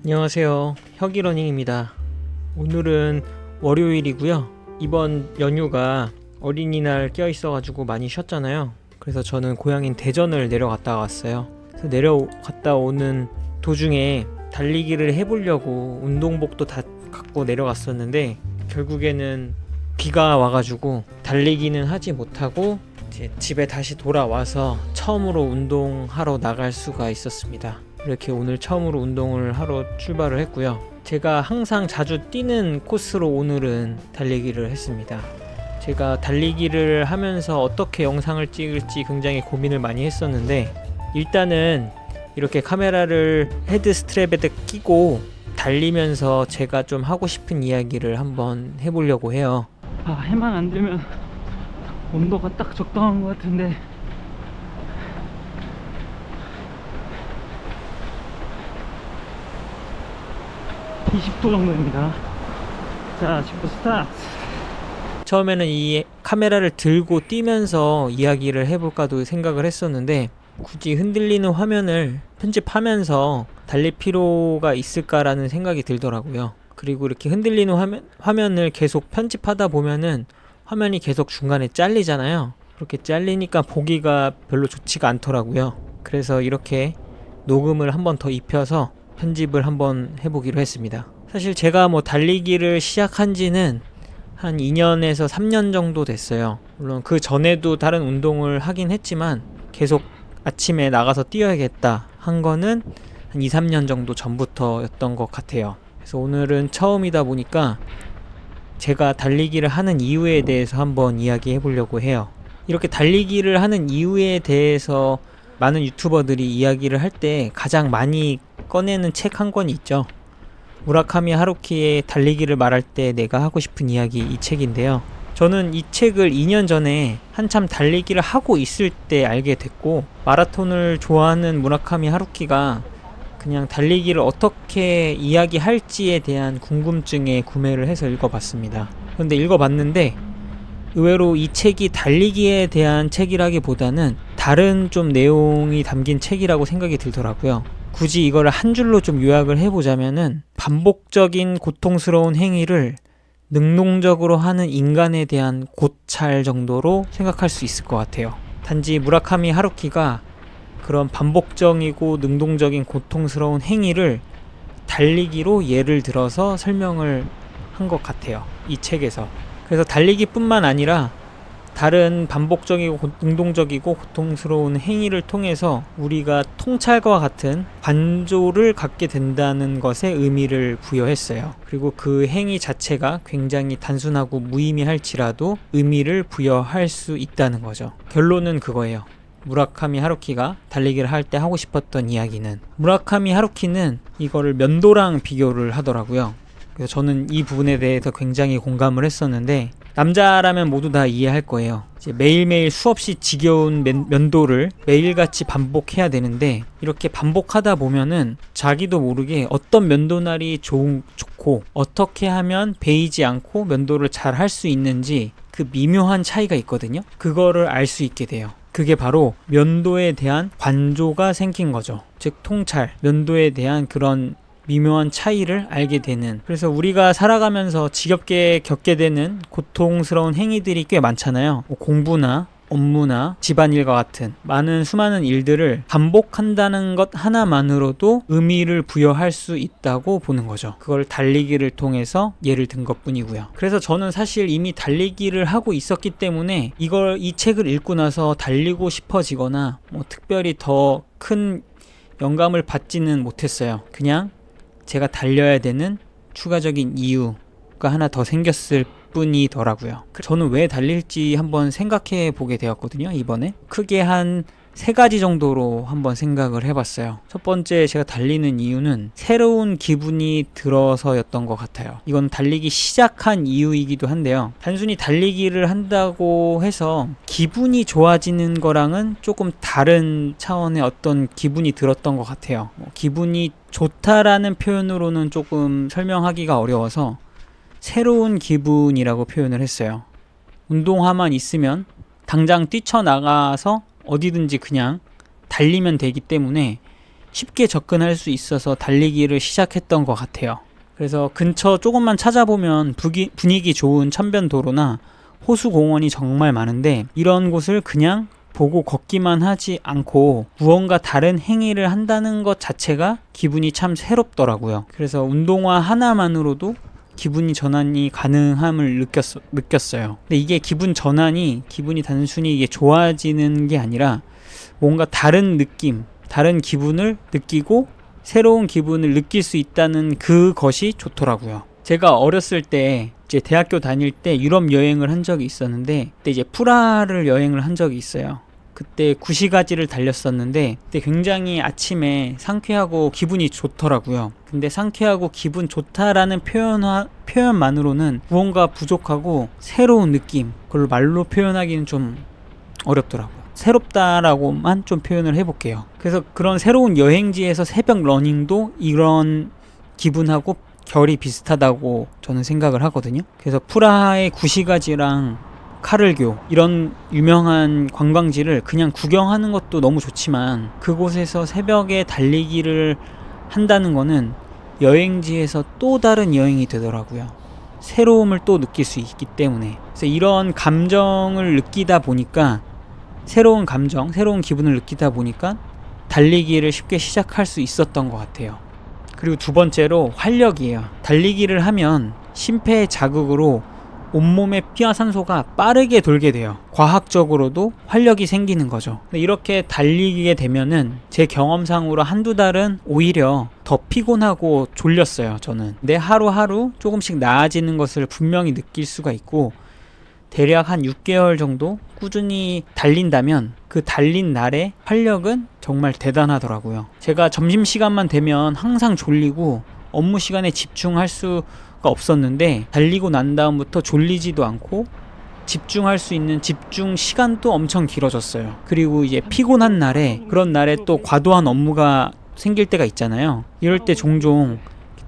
안녕하세요. 혁이러닝입니다. 오늘은 월요일이고요. 이번 연휴가 어린이날 껴있어가지고 많이 쉬었잖아요. 그래서 저는 고향인 대전을 내려갔다 왔어요. 그래서 내려갔다 오는 도중에 달리기를 해보려고 운동복도 다 갖고 내려갔었는데 결국에는 비가 와가지고 달리기는 하지 못하고 이제 집에 다시 돌아와서 처음으로 운동하러 나갈 수가 있었습니다. 이렇게 오늘 처음으로 운동을 하러 출발을 했고요. 제가 항상 자주 뛰는 코스로 오늘은 달리기를 했습니다. 제가 달리기를 하면서 어떻게 영상을 찍을지 굉장히 고민을 많이 했었는데 일단은 이렇게 카메라를 헤드 스트랩에다 끼고 달리면서 제가 좀 하고 싶은 이야기를 한번 해보려고 해요. 해만 안 들면 온도가 딱 적당한 것 같은데 한 20도 정도입니다. 자, 지금부터 스타트. 처음에는 이 카메라를 들고 뛰면서 이야기를 해볼까도 생각을 했었는데 굳이 흔들리는 화면을 편집하면서 달릴 필요가 있을까라는 생각이 들더라고요. 그리고 이렇게 흔들리는 화면을 계속 편집하다 보면은 화면이 계속 중간에 잘리잖아요. 그렇게 잘리니까 보기가 별로 좋지가 않더라고요. 그래서 이렇게 녹음을 한 번 더 입혀서 편집을 한번 해보기로 했습니다. 사실 제가 달리기를 시작한 지는 한 2년에서 3년 정도 됐어요. 물론 그 전에도 다른 운동을 하긴 했지만 계속 아침에 나가서 뛰어야겠다 한 거는 한 2, 3년 정도 전부터였던 것 같아요. 그래서 오늘은 처음이다 보니까 제가 달리기를 하는 이유에 대해서 한번 이야기해 보려고 해요. 이렇게 달리기를 하는 이유에 대해서 많은 유튜버들이 이야기를 할 때 가장 많이 꺼내는 책 한 권이 있죠. 무라카미 하루키의 달리기를 말할 때 내가 하고 싶은 이야기, 이 책인데요. 저는 이 책을 2년 전에 한참 달리기를 하고 있을 때 알게 됐고, 마라톤을 좋아하는 무라카미 하루키가 그냥 달리기를 어떻게 이야기할지에 대한 궁금증에 구매를 해서 읽어봤습니다. 그런데 읽어봤는데 의외로 이 책이 달리기에 대한 책이라기보다는 다른 좀 내용이 담긴 책이라고 생각이 들더라고요. 굳이 이거를 한 줄로 좀 요약을 해보자면은 반복적인 고통스러운 행위를 능동적으로 하는 인간에 대한 고찰 정도로 생각할 수 있을 것 같아요. 단지 무라카미 하루키가 그런 반복적이고 능동적인 고통스러운 행위를 달리기로 예를 들어서 설명을 한 것 같아요. 이 책에서. 그래서 달리기뿐만 아니라 다른 반복적이고 능동적이고 고통스러운 행위를 통해서 우리가 통찰과 같은 관조를 갖게 된다는 것에 의미를 부여했어요. 그리고 그 행위 자체가 굉장히 단순하고 무의미할지라도 의미를 부여할 수 있다는 거죠. 결론은 그거예요. 무라카미 하루키가 달리기를 할 때 하고 싶었던 이야기는, 무라카미 하루키는 이거를 면도랑 비교를 하더라고요. 그래서 저는 이 부분에 대해서 굉장히 공감을 했었는데, 남자라면 모두 다 이해할 거예요. 이제 매일매일 수없이 지겨운 면도를 매일같이 반복해야 되는데, 이렇게 반복하다 보면은 자기도 모르게 어떤 면도날이 좋고 어떻게 하면 베이지 않고 면도를 잘 할 수 있는지 그 미묘한 차이가 있거든요. 그거를 알 수 있게 돼요. 그게 바로 면도에 대한 관조가 생긴 거죠. 즉 통찰, 면도에 대한 그런 미묘한 차이를 알게 되는. 그래서 우리가 살아가면서 지겹게 겪게 되는 고통스러운 행위들이 꽤 많잖아요. 공부나 업무나 집안일과 같은 많은 수많은 일들을 반복한다는 것 하나만으로도 의미를 부여할 수 있다고 보는 거죠. 그걸 달리기를 통해서 예를 든 것뿐이고요. 그래서 저는 사실 이미 달리기를 하고 있었기 때문에 이 책을 읽고 나서 달리고 싶어지거나 특별히 더 큰 영감을 받지는 못했어요. 그냥 제가 달려야 되는 추가적인 이유가 하나 더 생겼을 뿐이더라고요. 저는 왜 달릴지 한번 생각해 보게 되었거든요. 이번에 크게 한 3가지 정도로 한번 생각을 해봤어요. 첫 번째, 제가 달리는 이유는 새로운 기분이 들어서였던 것 같아요. 이건 달리기 시작한 이유이기도 한데요. 단순히 달리기를 한다고 해서 기분이 좋아지는 거랑은 조금 다른 차원의 어떤 기분이 들었던 것 같아요. 기분이 좋다라는 표현으로는 조금 설명하기가 어려워서 새로운 기분이라고 표현을 했어요. 운동화만 있으면 당장 뛰쳐나가서 어디든지 그냥 달리면 되기 때문에 쉽게 접근할 수 있어서 달리기를 시작했던 것 같아요. 그래서 근처 조금만 찾아보면 분위기 좋은 천변도로나 호수공원이 정말 많은데 이런 곳을 그냥 보고 걷기만 하지 않고 무언가 다른 행위를 한다는 것 자체가 기분이 참 새롭더라고요. 그래서 운동화 하나만으로도 기분이 전환이 가능함을 느꼈어요. 근데 이게 기분이 단순히 이게 좋아지는 게 아니라 뭔가 다른 느낌, 다른 기분을 느끼고 새로운 기분을 느낄 수 있다는 그것이 좋더라고요. 제가 어렸을 때 이제 대학교 다닐 때 유럽 여행을 한 적이 있었는데 그때 이제 프라하를 여행을 한 적이 있어요. 그때 9시가지를 달렸었는데 그때 굉장히 아침에 상쾌하고 기분이 좋더라고요. 근데 상쾌하고 기분 좋다라는 표현만으로는 무언가 부족하고 새로운 느낌, 그걸 말로 표현하기는 좀 어렵더라고요. 새롭다라고만 좀 표현을 해볼게요. 그래서 그런 새로운 여행지에서 새벽 러닝도 이런 기분하고 결이 비슷하다고 저는 생각을 하거든요. 그래서 프라하의 9시가지랑 카를교 이런 유명한 관광지를 그냥 구경하는 것도 너무 좋지만 그곳에서 새벽에 달리기를 한다는 거는 여행지에서 또 다른 여행이 되더라고요. 새로움을 또 느낄 수 있기 때문에. 그래서 이런 감정을 느끼다 보니까 새로운 감정, 새로운 기분을 느끼다 보니까 달리기를 쉽게 시작할 수 있었던 것 같아요. 그리고 두 번째로 활력이에요. 달리기를 하면 심폐 자극으로 온몸의 피와 산소가 빠르게 돌게 돼요. 과학적으로도 활력이 생기는 거죠. 이렇게 달리게 되면은 제 경험상으로 한두 달은 오히려 더 피곤하고 졸렸어요, 저는. 근데 하루하루 조금씩 나아지는 것을 분명히 느낄 수가 있고 대략 한 6개월 정도 꾸준히 달린다면 그 달린 날의 활력은 정말 대단하더라고요. 제가 점심시간만 되면 항상 졸리고 업무 시간에 집중할 수가 없었는데 달리고 난 다음부터 졸리지도 않고 집중할 수 있는 집중 시간도 엄청 길어졌어요. 그리고 이제 피곤한 날에 그런 날에 또 과도한 업무가 생길 때가 있잖아요. 이럴 때 종종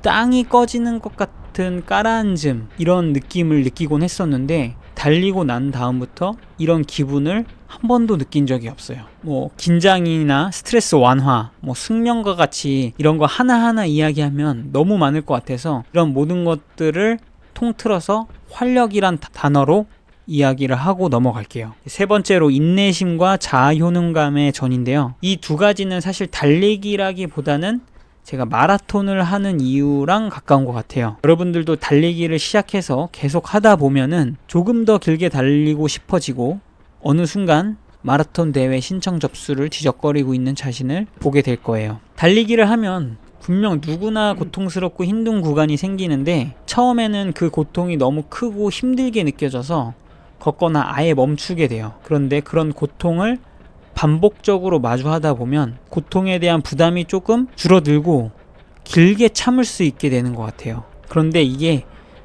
땅이 꺼지는 것 같은 가라앉음 이런 느낌을 느끼곤 했었는데 달리고 난 다음부터 이런 기분을 한 번도 느낀 적이 없어요. 뭐 긴장이나 스트레스 완화, 뭐 숙면과 같이 이런 거 하나하나 이야기하면 너무 많을 것 같아서 이런 모든 것들을 통틀어서 활력이란 단어로 이야기를 하고 넘어갈게요. 세 번째로 인내심과 자아 효능감의 전인데요. 이 두 가지는 사실 달리기라기보다는 제가 마라톤을 하는 이유랑 가까운 것 같아요. 여러분들도 달리기를 시작해서 계속 하다 보면은 조금 더 길게 달리고 싶어지고 어느 순간 마라톤 대회 신청 접수를 지적거리고 있는 자신을 보게 될 거예요. 달리기를 하면 분명 누구나 고통스럽고 힘든 구간이 생기는데 처음에는 그 고통이 너무 크고 힘들게 느껴져서 걷거나 아예 멈추게 돼요. 그런데 그런 고통을 반복적으로 마주하다 보면 고통에 대한 부담이 조금 줄어들고 길게 참을 수 있게 되는 것 같아요. 그런데 이게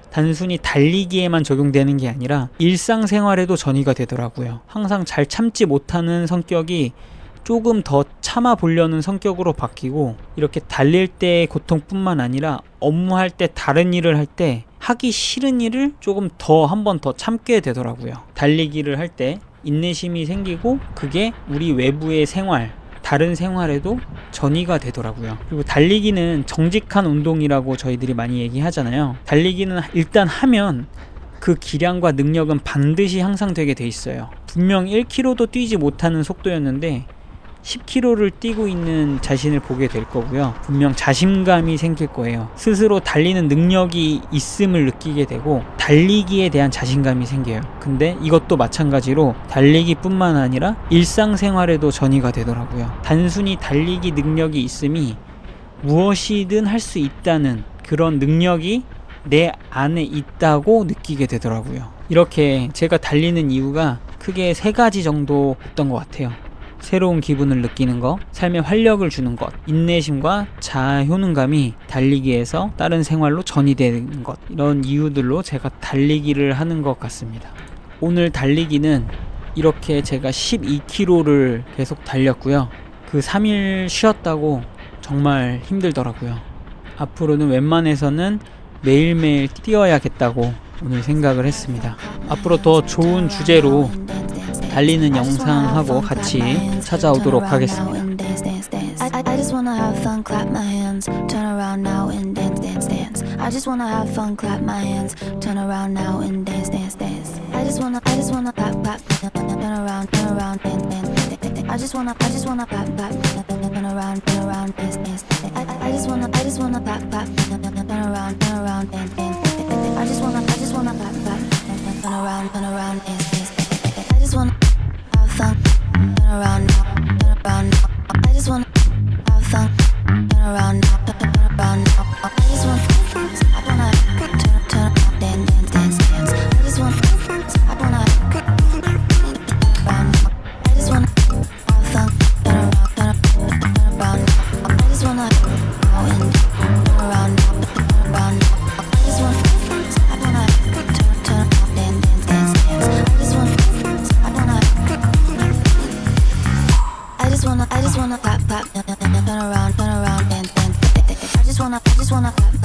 단순히 달리기에만 적용되는 게 아니라 일상생활에도 전이가 되더라고요. 항상 잘 참지 못하는 성격이 조금 더 참아보려는 성격으로 바뀌고 이렇게 달릴 때의 고통뿐만 아니라 업무할 때 다른 일을 할 때 하기 싫은 일을 조금 더 한 번 더 참게 되더라고요. 달리기를 할 때 인내심이 생기고 그게 우리 외부의 생활, 다른 생활에도 전이가 되더라고요. 그리고 달리기는 정직한 운동이라고 저희들이 많이 얘기하잖아요. 달리기는 일단 하면 그 기량과 능력은 반드시 향상되게 돼 있어요. 분명 1km도 뛰지 못하는 속도였는데 10km를 뛰고 있는 자신을 보게 될 거고요. 분명 자신감이 생길 거예요. 스스로 달리는 능력이 있음을 느끼게 되고 달리기에 대한 자신감이 생겨요. 근데 이것도 마찬가지로 달리기뿐만 아니라 일상생활에도 전이가 되더라고요. 단순히 달리기 능력이 있음이 무엇이든 할 수 있다는 그런 능력이 내 안에 있다고 느끼게 되더라고요. 이렇게 제가 달리는 이유가 크게 3가지 정도였던 것 같아요. 새로운 기분을 느끼는 것, 삶에 활력을 주는 것, 인내심과 자아 효능감이 달리기에서 다른 생활로 전이되는 것, 이런 이유들로 제가 달리기를 하는 것 같습니다. 오늘 달리기는 이렇게 제가 12km를 계속 달렸고요. 그 3일 쉬었다고 정말 힘들더라고요. 앞으로는 웬만해서는 매일매일 뛰어야겠다고 오늘 생각을 했습니다. 앞으로 더 좋은 주제로 달리는 영상하고 같이 찾아오도록 하겠습니다. wanna have fun, clap my hands, turn around now and dance, dance, dance. I just wanna have fun, clap my hands, turn around now and dance, dance, dance. I just wanna clap, clap, turn around, dance, dance, dance. I just wanna clap, clap, turn around, dance, dance, dance. I just wanna clap, clap, turn around, dance, dance, dance. I just wanna clap, clap, turn around, dance, dance, dance. I just wanna have fun, turn around now, turn around now. I just wanna have fun, turn around now, turn around now. I just wanna turn around, dance, dance, dance. I just wanna around now. I just wanna have fun, turn around now. I just wanna now and turn around now, turn around now. I just wanna turn around, dance, dance, dance. I just wanna I just wanna clap, clap, turn around, dance, dance. I just wanna clap.